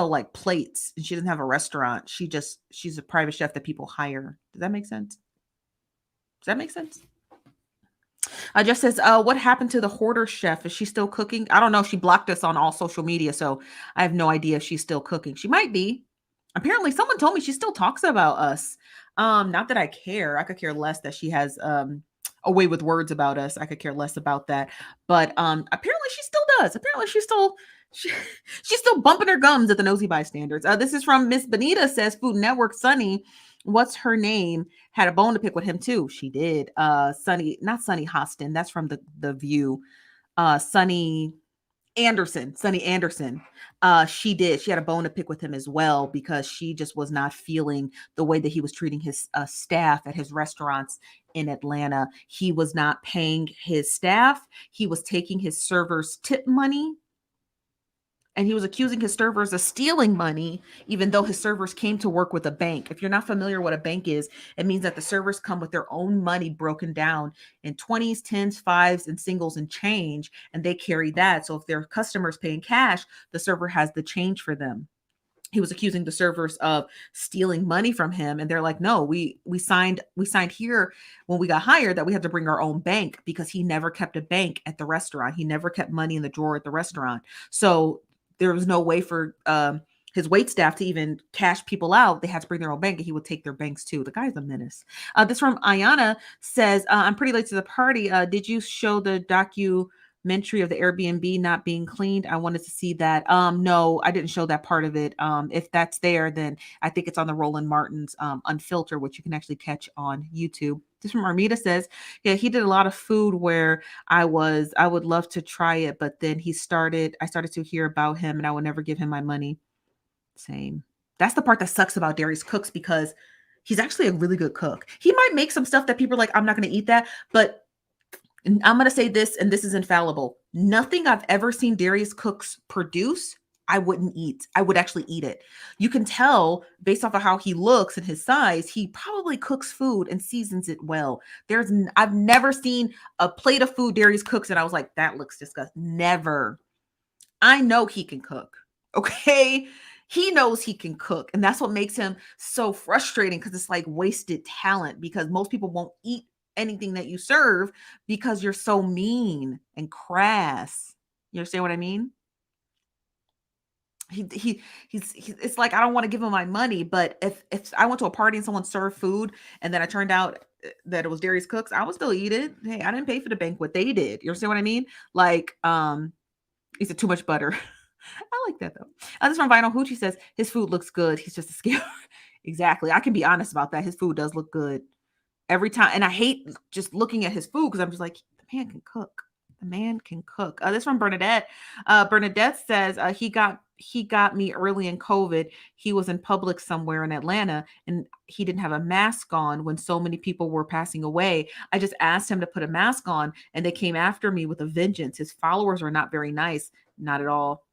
like plates, and she doesn't have a restaurant. She's a private chef that people hire. Does that make sense? Does that make sense? Just says, what happened to the hoarder chef? Is she still cooking? I don't know. She blocked us on all social media, so I have no idea if she's still cooking. She might be. Apparently, someone told me she still talks about us. Not that I care. I could care less that she has a way with words about us. I could care less about that. But apparently, she still does. Apparently, she's still bumping her gums at the Nosy Bystanders. This is from Miss Benita, says Food Network. Sunny, what's her name, had a bone to pick with him too. She did. Sunny, not Sunny Hostin. That's from the View. Sunny Anderson. She did. She had a bone to pick with him as well, because she just was not feeling the way that he was treating his staff at his restaurants in Atlanta. He was not paying his staff. He was taking his servers' tip money, and he was accusing his servers of stealing money, even though his servers came to work with a bank. If you're not familiar what a bank is, it means that the servers come with their own money broken down in 20s, 10s, 5s, and singles and change, and they carry that. So if their customers paying cash, the server has the change for them. He was accusing the servers of stealing money from him, and they're like, no, we signed here when we got hired that we had to bring our own bank, because he never kept a bank at the restaurant. He never kept money in the drawer at the restaurant. So there was no way for his wait staff to even cash people out. They had to bring their own bank, and he would take their banks too. The guy's a menace. This from Ayana says, I'm pretty late to the party. Did you show the documentary of the Airbnb not being cleaned? I wanted to see that. No, I didn't show that part of it. If that's there, then I think it's on the Roland Martin's Unfiltered, which you can actually catch on YouTube. This from Armida says, yeah, he did a lot of food where I would love to try it, but then I started to hear about him, and I would never give him my money. Same. That's the part that sucks about Darius Cooks, because he's actually a really good cook. He might make some stuff that people are like, I'm not going to eat that, but I'm going to say this, and this is infallible. Nothing I've ever seen Darius Cooks produce, I wouldn't eat. I would actually eat it. You can tell based off of how he looks and his size, he probably cooks food and seasons it well. I've never seen a plate of food Darius Cooks and I was like, that looks disgusting. Never. I know he can cook. Okay. He knows he can cook. And that's what makes him so frustrating, because it's like wasted talent, because most people won't eat anything that you serve because you're so mean and crass. You understand what I mean? It's like I don't want to give him my money, but if I went to a party and someone served food and then I turned out that it was Darius Cooks, I would still eat it. Hey, I didn't pay for the banquet. They did. You understand what I mean? Like, he said too much butter. I like that though. This from Vinyl Hoochie says his food looks good. He's just a scammer. Exactly. I can be honest about that. His food does look good every time. And I hate just looking at his food because I'm just like, the man can cook. The man can cook. This from Bernadette. Bernadette says he got me early in COVID. He was in public somewhere in Atlanta and he didn't have a mask on when so many people were passing away. I just asked him to put a mask on and they came after me with a vengeance. His followers are not very nice. Not at all.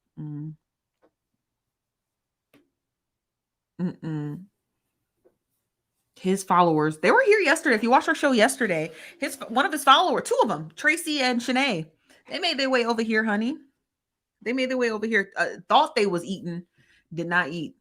His followers, they were here yesterday. If you watched our show yesterday, one of his followers, two of them, Tracy and Shanae, they made their way over here, honey. They made their way over here. Thought they was eating, did not eat.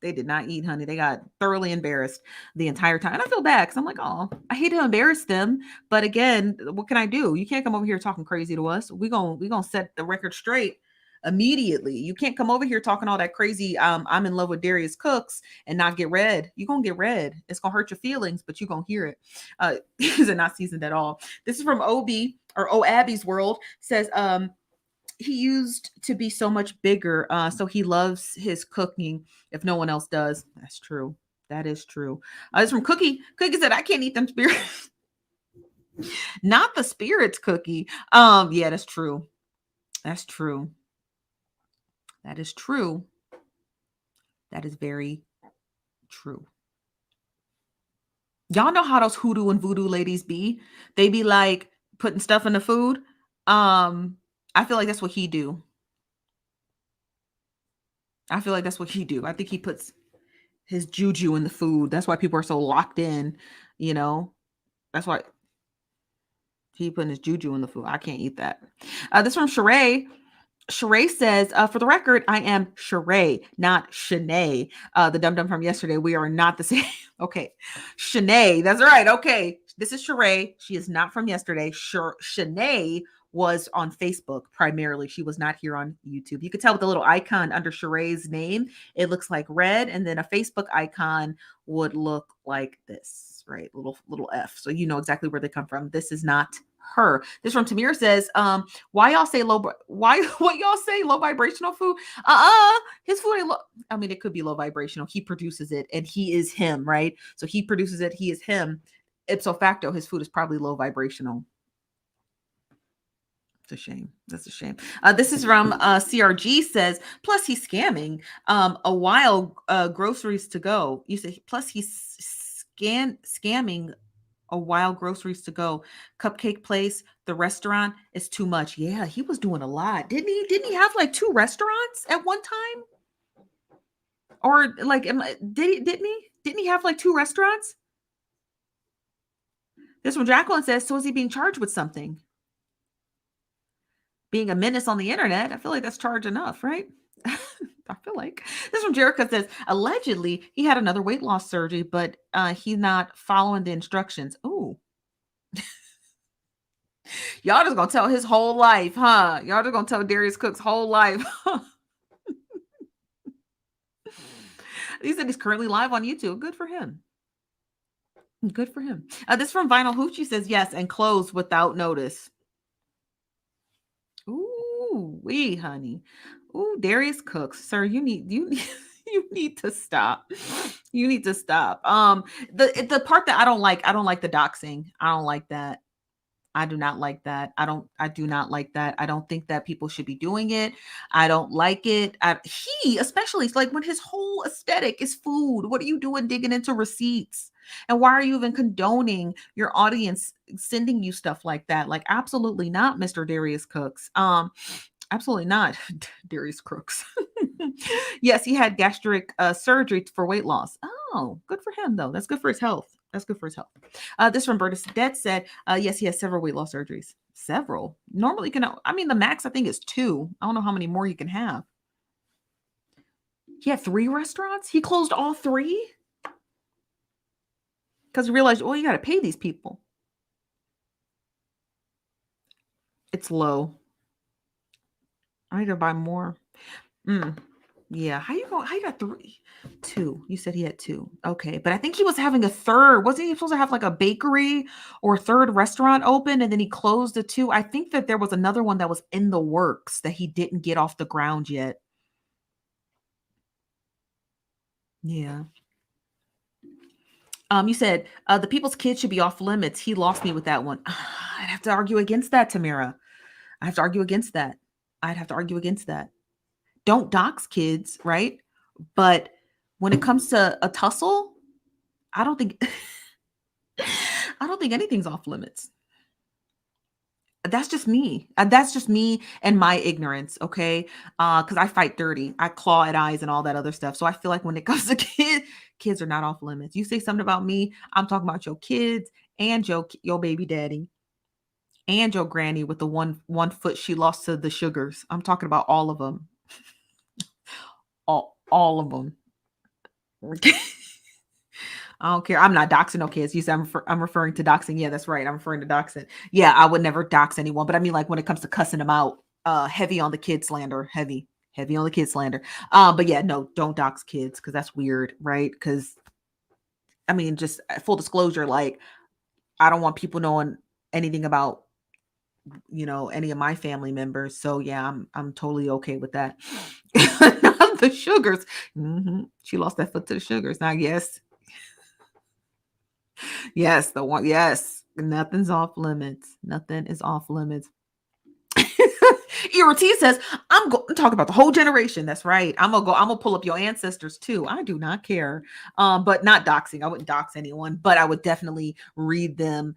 They did not eat, honey. They got thoroughly embarrassed the entire time. And I feel bad because I'm like, oh, I hate to embarrass them. But again, what can I do? You can't come over here talking crazy to us. We're gonna set the record straight immediately. You can't come over here talking all that crazy, I'm in love with Darius Cooks and not get read. You're gonna get read. It's gonna hurt your feelings, but you're gonna hear it. Is it not seasoned at all? This is from Obi or O Abby's World. Says he used to be so much bigger, so he loves his cooking if no one else does. That's true. That is true. It's from Cookie. Cookie said, I can't eat them spirits. Not the spirits, Cookie. Yeah, that's true. That's true. That is true. That is very true. Y'all know how those hoodoo and voodoo ladies be. They be like putting stuff in the food. I feel like that's what he do. I feel like that's what he do. I think he puts his juju in the food. That's why people are so locked in, you know. That's why he putting his juju in the food. I can't eat that. This from Sheree. Sheree says, for the record, I am Sheree, not Shanae. The dum-dum from yesterday. We are not the same. Okay. Shanae. That's right. Okay. This is Sheree. She is not from yesterday. Shanae was on Facebook primarily. She was not here on YouTube. You could tell with the little icon under Sheree's name, it looks like red, and then a Facebook icon would look like this, right? Little F. So you know exactly where they come from. This is not her. This from Tamir says, why y'all say what y'all say low vibrational food? His food ain't low. I mean, it could be low vibrational. He produces it and he is him, right? So he produces it, he is him. Ipso facto, his food is probably low vibrational. It's a shame. That's a shame. This is from CRG says, plus he's scamming a while groceries to go. You say, plus he's scamming a while groceries to go. Cupcake place, the restaurant is too much. Yeah, he was doing a lot. Didn't he have like 2 restaurants at one time? Or like, didn't he have like 2 restaurants? This one, Jacqueline says, so is he being charged with something? Being a menace on the internet, I feel like that's charge enough, right? I feel like. This from Jericho says, allegedly, he had another weight loss surgery, but he's not following the instructions. Ooh. Y'all just gonna tell his whole life, huh? Y'all just gonna tell Darius Cooks' whole life. He said he's currently live on YouTube. Good for him. Good for him. This from Vinyl Hoochie says, yes, and closed without notice. Ooh, honey. Ooh, Darius Cooks, sir, you need to stop. You need to stop. The part that I don't like the doxing. I don't like that. I do not like that. I do not like that. I don't think that people should be doing it. I don't like it. Especially like when his whole aesthetic is food. What are you doing digging into receipts? And why are you even condoning your audience sending you stuff like that? Like, absolutely not, Mr. Darius Cooks. Absolutely not, Darius Cooks. Yes, he had gastric surgery for weight loss. Oh, good for him, though. That's good for his health. That's good for his health. This from Bertus Debt said, yes, he has several weight loss surgeries. Several. Normally, the max, I think, is 2. I don't know how many more you can have. He had 3 restaurants? He closed all 3? Because he realized, you got to pay these people. It's low. I need to buy more. Yeah. How you got 3? 2. You said he had 2. Okay. But I think he was having a third. Wasn't he supposed to have like a bakery or a third restaurant open and then he closed the 2? I think that there was another one that was in the works that he didn't get off the ground yet. Yeah. You said the people's kids should be off limits. He lost me with that one. I'd have to argue against that, Tamara. I have to argue against that. I'd have to argue against that. Don't dox kids, right? But when it comes to a tussle, I don't think I don't think anything's off limits. That's just me. That's just me and my ignorance, okay? Because I fight dirty. I claw at eyes and all that other stuff. So I feel like when it comes to kids are not off limits. You say something about me, I'm talking about your kids and your baby daddy and your granny with the one foot she lost to the sugars. I'm talking about all of them. All of them. I don't care. I'm not doxing no kids. You said I'm referring to doxing. Yeah, that's right. I'm referring to doxing. Yeah, I would never dox anyone. But I mean, like when it comes to cussing them out, heavy on the kid slander. Heavy on the kid slander. But yeah, no, don't dox kids because that's weird, right? Because I mean, just full disclosure, like I don't want people knowing anything about any of my family members. So yeah, I'm totally okay with that. The sugars. She lost that foot to the sugars. Now, yes. Yes, the one. Yes, nothing's off limits. Nothing is off limits. ERT says, I'm going to talk about the whole generation. That's right. I'm gonna pull up your ancestors too. I do not care. But not doxing. I wouldn't dox anyone, but I would definitely read them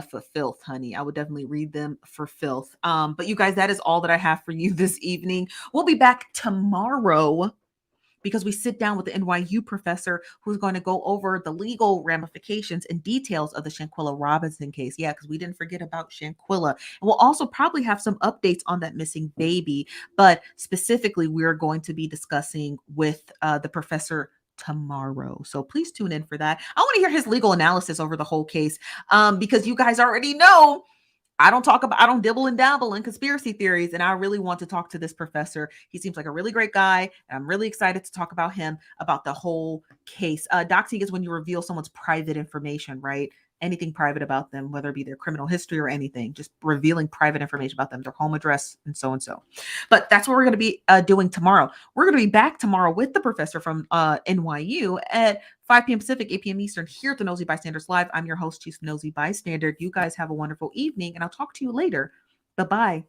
for filth, honey. I would definitely read them for filth. But you guys, that is all that I have for you this evening. We'll be back tomorrow because we sit down with the NYU professor who's going to go over the legal ramifications and details of the Shanquilla Robinson case. Yeah, because we didn't forget about Shanquilla. And we'll also probably have some updates on that missing baby. But specifically, we're going to be discussing with the professor tomorrow. So please tune in for that. I want to hear his legal analysis over the whole case because you guys already know I don't dibble and dabble in conspiracy theories. And I really want to talk to this professor. He seems like a really great guy. And I'm really excited to talk about him, about the whole case. Doxing is when you reveal someone's private information, right? Anything private about them, whether it be their criminal history or anything, just revealing private information about them, their home address and so. But that's what we're going to be doing tomorrow. We're going to be back tomorrow with the professor from NYU at 5 p.m. Pacific, 8 p.m. Eastern here at the Nosy Bystanders Live. I'm your host, Chief Nosy Bystander. You guys have a wonderful evening, and I'll talk to you later. Bye-bye.